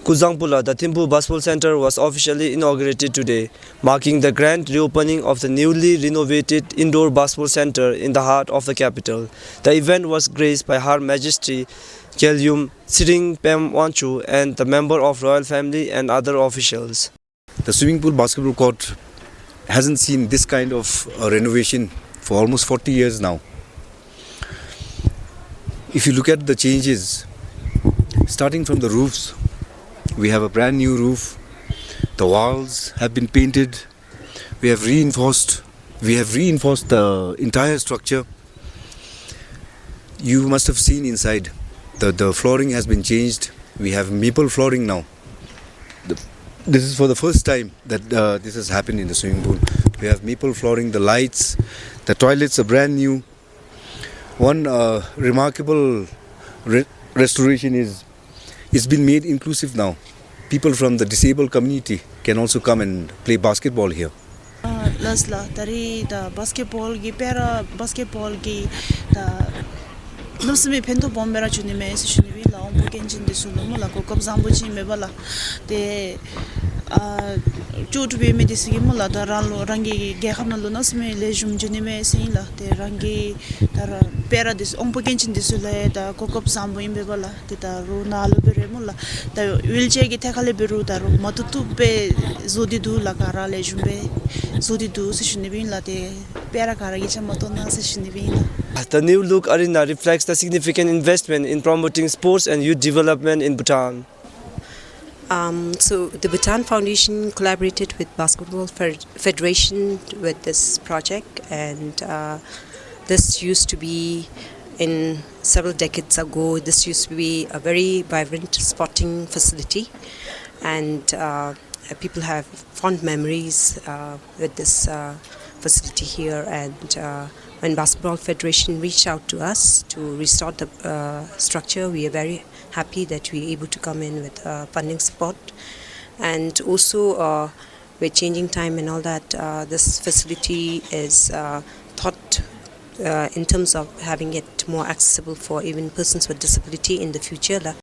Kuzaangpula, the Thimphu Basketball Center was officially inaugurated today, marking the grand reopening of the newly renovated indoor basketball center in the heart of the capital. The event was graced by Her Majesty Gyalyum, Tseyring Wangchuck, and the member of royal family and other officials. The swimming pool basketball court hasn't seen this kind of renovation for almost 40 years now. If you look at the changes, starting from the roofs, we have a brand new roof. The walls have been painted. We have reinforced the entire structure. You must have seen inside. The flooring has been changed. We have maple flooring now. This is for the first time that this has happened in the swimming pool. We have maple flooring, the lights, the toilets are brand new. One remarkable restoration is it's been made inclusive now. People from the disabled community can also come and play basketball here. The basketball gi para basketball gi the nusmi pento bombera chuni me shuni vi la on kenjin de sulu la ko kabzambu chi me bala de be me disigi mula da rangi ge khamna lu nasme lejum juni me sin la de rangi dar pera dis on kenjin de sulu da ko kabzambu imbe bala de da runa lu bere mula da wheelchair gi thakale beru da matutu be zodi du la kara lejum be zodi du shuni vi la de pera kara gi chamato na shuni vi. The new look arena reflects the significant investment in promoting sports and youth development in Bhutan. So the Bhutan Foundation collaborated with Basketball Federation with this project, and this used to be in several decades ago. This used to be a very vibrant sporting facility, and people have fond memories with this facility here. And when Basketball Federation reached out to us to restore the structure, we are very happy that we are able to come in with funding support. And also, we're changing time and all that. This facility is thought in terms of having it more accessible for even persons with disability in the future.